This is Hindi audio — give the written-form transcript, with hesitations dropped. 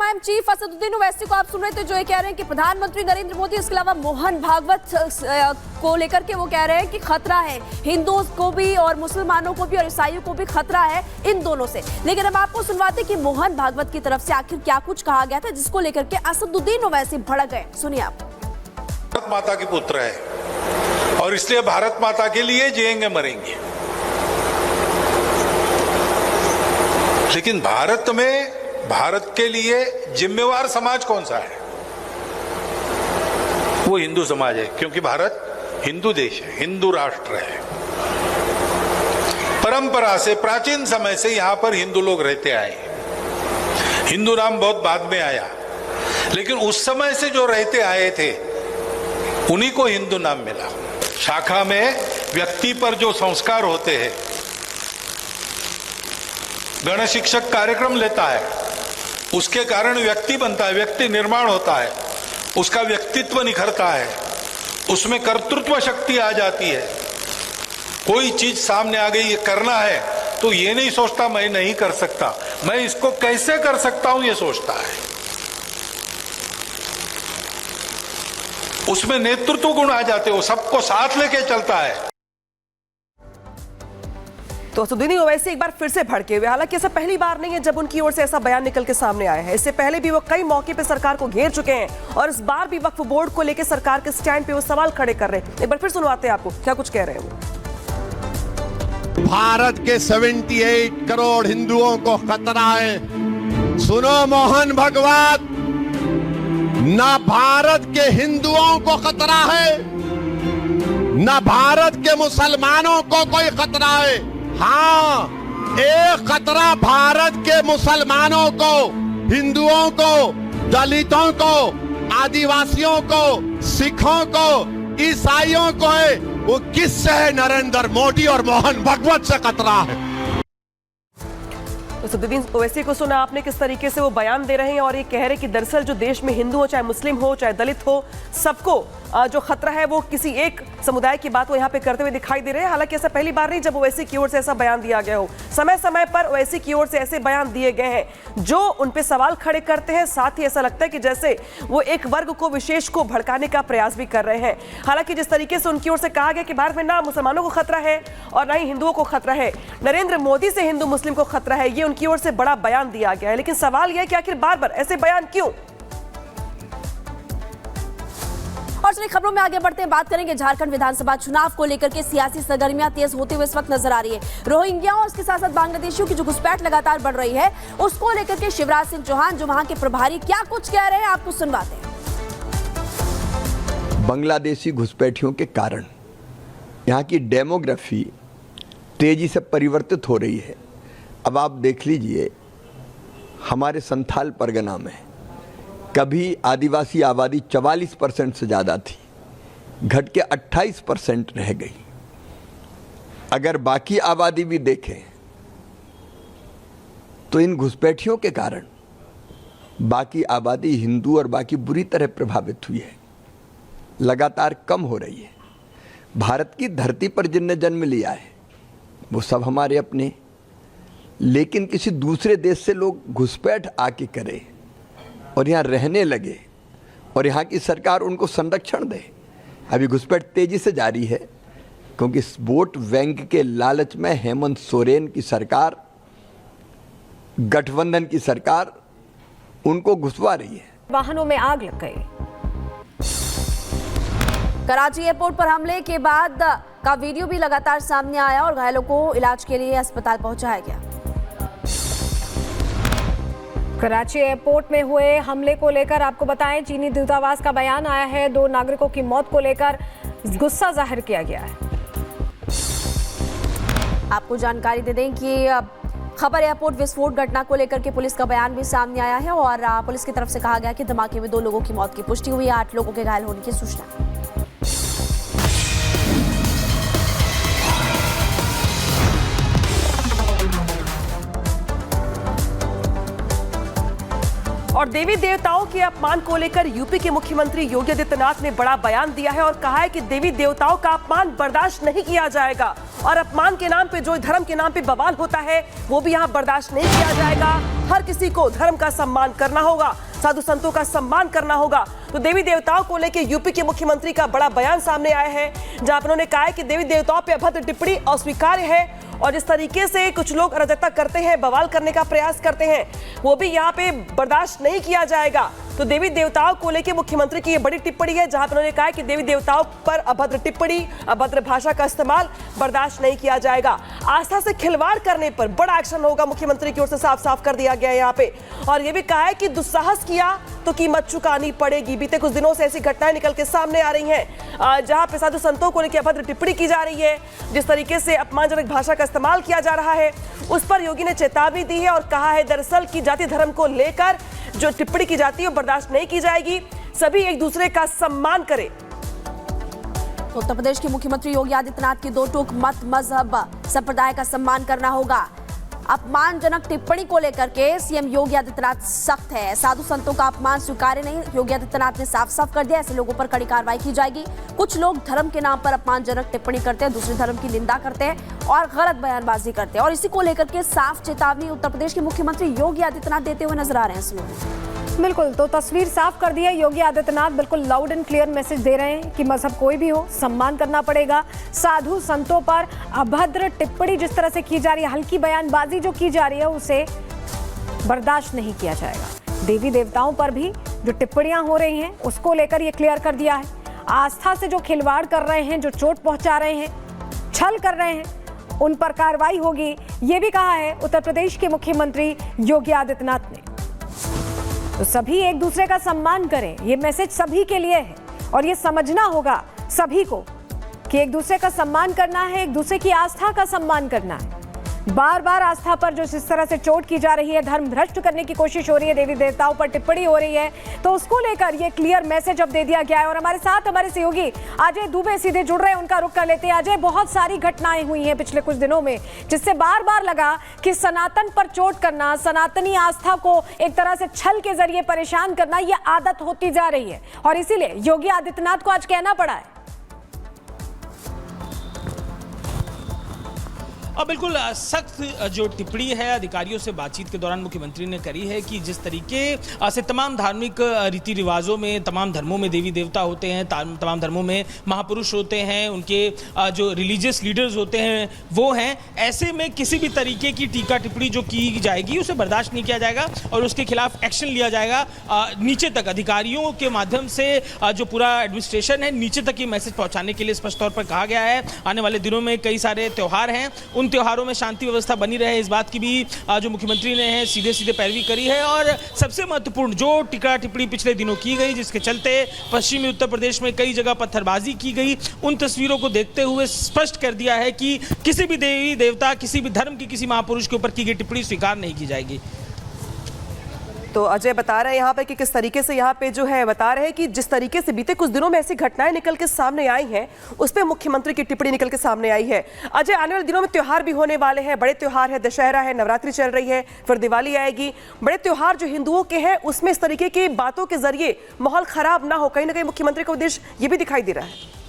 एमआईएम चीफ असदुद्दीन ओवैसी को आप सुन रहे थे, जो ये कह रहे हैं कि प्रधानमंत्री नरेंद्र मोदी, इसके अलावा मोहन भागवत को लेकर के वो कह रहे हैं कि खतरा है हिंदुओं को भी और मुसलमानों को भी और ईसाइयों को भी खतरा है इन दोनों से। लेकिन अब आपको सुनवाते कि मोहन भागवत की तरफ से आखिर क्या कुछ कहा गया था जिसको लेकर के असदुद्दीन ओवैसी भड़क गए। सुनिए आप। भारत माता की पुत्र है और इसलिए भारत माता के लिए जिएंगे मरेंगे, लेकिन भारत में भारत के लिए जिम्मेवार समाज कौन सा है? वो हिंदू समाज है, क्योंकि भारत हिंदू देश है, हिंदू राष्ट्र है। परंपरा से प्राचीन समय से यहां पर हिंदू लोग रहते आए। हिंदू नाम बहुत बाद में आया, लेकिन उस समय से जो रहते आए थे उन्हीं को हिंदू नाम मिला। शाखा में व्यक्ति पर जो संस्कार होते हैं, गण शिक्षक कार्यक्रम लेता है, उसके कारण व्यक्ति बनता है, व्यक्ति निर्माण होता है, उसका व्यक्तित्व निखरता है, उसमें कर्तृत्व शक्ति आ जाती है। कोई चीज सामने आ गई, ये करना है, तो ये नहीं सोचता मैं नहीं कर सकता, मैं इसको कैसे कर सकता हूं, ये सोचता है। उसमें नेतृत्व गुण आ जाते, वो सबको साथ लेके चलता है। तो असदुद्दीन ओवैसी एक बार फिर से भड़के हुए। हालांकि ऐसा पहली बार नहीं है जब उनकी ओर से ऐसा बयान निकल के सामने आया है। इससे पहले भी वो कई मौके पे सरकार को घेर चुके हैं और इस बार भी वक्फ बोर्ड को लेकर सरकार के स्टैंड पे वो सवाल खड़े कर रहे हैं। एक बार फिर सुनवाते हैं आपको क्या कुछ कह रहे हैं वो। भारत के 78 करोड़ हिंदुओं को खतरा है। सुनो मोहन भागवत, न भारत के हिंदुओं को खतरा है, न भारत के मुसलमानों को कोई खतरा है। हाँ, एक खतरा भारत के मुसलमानों को, हिंदुओं को, दलितों को, आदिवासियों को, सिखों को, ईसाइयों को है। वो किससे है? नरेंद्र मोदी और मोहन भागवत से खतरा है। असदुद्दीन ओवैसी को सुना आपने किस तरीके से वो बयान दे रहे हैं और ये कह रहे हैं कि दरअसल जो देश में हिंदू हो, चाहे मुस्लिम हो, चाहे दलित हो, सबको जो खतरा है वो किसी एक समुदाय की बात वो यहाँ पे करते हुए दिखाई दे रहे हैं। हालांकि ऐसा पहली बार नहीं जब ओवैसी की ओर से ऐसा बयान दिया गया हो। समय समय पर ओवैसी की ओर से ऐसे बयान दिए गए हैं जो उन पे सवाल खड़े करते हैं। साथ ही ऐसा लगता है कि जैसे वो एक वर्ग को विशेष को भड़काने का प्रयास भी कर रहे हैं। हालांकि जिस तरीके से उनकी ओर से कहा गया कि भारत में ना मुसलमानों को खतरा है और ना ही हिंदुओं को खतरा है, नरेंद्र मोदी से हिंदू मुस्लिम को खतरा है, ये उनकी ओर से बड़ा बयान दिया गया है। लेकिन सवाल यह है कि आखिर बार बार ऐसे बयान क्यों? और चलिए खबरों में आगे बढ़ते हैं, बात करेंगे झारखंड विधानसभा चुनाव को लेकर के। सियासी सरगर्मियां तेज होते हुए इस वक्त नजर आ रही है। रोहिंग्या और इसके साथ साथ बांग्लादेशियों की जो घुसपैठ लगातार बढ़ रही है, उसको लेकर के शिवराज सिंह चौहान जो वहां के प्रभारी क्या कुछ कह रहे हैं आपको सुनवाते हैं। बांग्लादेशी घुसपैठियों के कारण यहाँ की डेमोग्राफी तेजी से परिवर्तित हो रही है। अब आप देख लीजिए, हमारे संथाल परगना में कभी आदिवासी आबादी 44% से ज़्यादा थी, घट के 28% रह गई। अगर बाकी आबादी भी देखें तो इन घुसपैठियों के कारण बाकी आबादी हिंदू और बाकी बुरी तरह प्रभावित हुई है, लगातार कम हो रही है। भारत की धरती पर जिनने जन्म लिया है वो सब हमारे अपने, लेकिन किसी दूसरे देश से लोग घुसपैठ आके करे और यहाँ रहने लगे और यहाँ की सरकार उनको संरक्षण दे। अभी घुसपैठ तेजी से जारी है क्योंकि इस वोट बैंक के लालच में हेमंत सोरेन की सरकार, गठबंधन की सरकार उनको घुसवा रही है। वाहनों में आग लग गई। कराची एयरपोर्ट पर हमले के बाद का वीडियो भी लगातार सामने आया और घायलों को इलाज के लिए अस्पताल पहुंचाया गया। कराची एयरपोर्ट में हुए हमले को लेकर आपको बताएं, चीनी दूतावास का बयान आया है। 2 नागरिकों की मौत को लेकर गुस्सा जाहिर किया गया है। आपको जानकारी दे दें कि खबर एयरपोर्ट विस्फोट घटना को लेकर के पुलिस का बयान भी सामने आया है और पुलिस की तरफ से कहा गया कि धमाके में 2 लोगों की मौत की पुष्टि हुई है, 8 लोगों के घायल होने की सूचना। और देवी देवताओं के अपमान को लेकर यूपी के मुख्यमंत्री योगी आदित्यनाथ ने बड़ा बयान दिया है और कहा है कि देवी देवताओं का अपमान बर्दाश्त नहीं किया जाएगा और अपमान के नाम पे जो धर्म के नाम पे बवाल होता है वो भी यहाँ बर्दाश्त नहीं किया जाएगा। हर किसी को धर्म का सम्मान करना होगा, साधु संतों का सम्मान करना होगा। तो देवी देवताओं को लेकर यूपी के मुख्यमंत्री का बड़ा बयान सामने आया है, जहां उन्होंने कहा है कि देवी देवताओं पर अभद्र टिप्पणी अस्वीकार्य है और जिस तरीके से कुछ लोग अराजकता करते हैं, बवाल करने का प्रयास करते हैं, वो भी यहाँ पे बर्दाश्त नहीं किया जाएगा। तो देवी देवताओं को लेकर मुख्यमंत्री की ये बड़ी टिप्पणी है, जहां पर उन्होंने कहा है कि देवी देवताओं पर अभद्र टिप्पणी, अभद्र भाषा का इस्तेमाल बर्दाश्त नहीं किया जाएगा। आस्था से खिलवाड़ करने पर बड़ा एक्शन होगा, मुख्यमंत्री की ओर से साफ साफ कर दिया गया है यहाँ पे। और ये भी कहा है कि दुस्साहस किया तो कीमत चुकानी पड़ेगी। बीते कुछ दिनों से ऐसी घटनाएं निकल के सामने आ रही हैं, जहां पे साधु संतों को लेकर अभद्र टिप्पणी की जा रही है, जिस तरीके से अपमानजनक भाषा का इस्तेमाल किया जा रहा है, उस पर योगी ने चेतावनी दी है और कहा है दरअसल कि जाति धर्म को लेकर जो टिप्पणी की जाती है वो बर्दाश्त नहीं की जाएगी, सभी एक दूसरे का सम्मान करें। तो उत्तर प्रदेश के मुख्यमंत्री योगी आदित्यनाथ की दो टूक मत मजहब संप्रदाय का सम्मान करना होगा। अपमानजनक टिप्पणी को लेकर के सीएम योगी आदित्यनाथ सख्त है। साधु संतों का अपमान स्वीकार्य नहीं, योगी आदित्यनाथ ने साफ साफ कर दिया, ऐसे लोगों पर कड़ी कार्रवाई की जाएगी। कुछ लोग धर्म के नाम पर अपमानजनक टिप्पणी करते हैं, दूसरे धर्म की निंदा करते हैं और गलत बयानबाजी करते हैं और इसी को लेकर के साफ चेतावनी उत्तर प्रदेश के मुख्यमंत्री योगी आदित्यनाथ देते हुए नजर आ रहे हैं इस लोगों। बिल्कुल, तो तस्वीर साफ कर दी है। योगी आदित्यनाथ बिल्कुल लाउड एंड क्लियर मैसेज दे रहे हैं कि मजहब कोई भी हो, सम्मान करना पड़ेगा। साधु संतों पर अभद्र टिप्पणी जिस तरह से की जा रही है, हल्की बयानबाजी जो की जा रही है, उसे बर्दाश्त नहीं किया जाएगा। देवी देवताओं पर भी जो टिप्पणियां हो रही हैं उसको लेकर ये क्लियर कर दिया है। आस्था से जो खिलवाड़ कर रहे हैं, जो चोट पहुंचा रहे हैं, छल कर रहे हैं, उन पर कार्रवाई होगी, ये भी कहा है उत्तर प्रदेश के मुख्यमंत्री योगी आदित्यनाथ ने। तो सभी एक दूसरे का सम्मान करें, ये मैसेज सभी के लिए है और ये समझना होगा सभी को कि एक दूसरे का सम्मान करना है, एक दूसरे की आस्था का सम्मान करना है। बार बार आस्था पर जो जिस तरह से चोट की जा रही है, धर्म भ्रष्ट करने की कोशिश हो रही है, देवी देवताओं पर टिप्पणी हो रही है, तो उसको लेकर ये क्लियर मैसेज अब दे दिया गया है। और हमारे साथ हमारे सहयोगी अजय दुबे सीधे जुड़ रहे हैं, उनका रुख कर लेते हैं। अजय, बहुत सारी घटनाएं हुई हैं पिछले कुछ दिनों में जिससे बार बार लगा कि सनातन पर चोट करना, सनातनी आस्था को एक तरह से छल के जरिए परेशान करना, ये आदत होती जा रही है और इसीलिए योगी आदित्यनाथ को आज कहना पड़ा है। और बिल्कुल सख्त जो टिप्पणी है अधिकारियों से बातचीत के दौरान मुख्यमंत्री ने करी है कि जिस तरीके से तमाम धार्मिक रीति रिवाजों में, तमाम धर्मों में देवी देवता होते हैं, तमाम धर्मों में महापुरुष होते हैं, उनके जो रिलीजियस लीडर्स होते हैं वो हैं, ऐसे में किसी भी तरीके की टीका टिप्पणी जो की जाएगी उसे बर्दाश्त नहीं किया जाएगा और उसके खिलाफ एक्शन लिया जाएगा। नीचे तक अधिकारियों के माध्यम से जो पूरा एडमिनिस्ट्रेशन है नीचे तक ये मैसेज पहुँचाने के लिए स्पष्ट तौर पर कहा गया है। आने वाले दिनों में कई सारे त्यौहार हैं, उन त्योहारों में शांति व्यवस्था बनी रहे, इस बात की भी जो मुख्यमंत्री ने है सीधे सीधे पैरवी करी है। और सबसे महत्वपूर्ण जो टीका टिप्पणी पिछले दिनों की गई, जिसके चलते पश्चिमी उत्तर प्रदेश में कई जगह पत्थरबाजी की गई, उन तस्वीरों को देखते हुए स्पष्ट कर दिया है कि किसी भी देवी देवता, किसी भी धर्म की किसी महापुरुष के ऊपर की गई टिप्पणी स्वीकार नहीं की जाएगी। तो अजय बता रहे हैं यहाँ पे कि किस तरीके से यहाँ पे जो है बता रहे हैं कि जिस तरीके से बीते कुछ दिनों में ऐसी घटनाएं निकल के सामने आई हैं, उस पे मुख्यमंत्री की टिप्पणी निकल के सामने आई है। अजय, आने वाले दिनों में त्योहार भी होने वाले हैं, बड़े त्योहार है, दशहरा है, नवरात्रि चल रही है, फिर दिवाली आएगी। बड़े त्योहार जो हिंदुओं के हैं उसमें इस तरीके की बातों के जरिए माहौल खराब ना हो, कहीं ना कहीं मुख्यमंत्री का उद्देश्य ये भी दिखाई दे रहा है।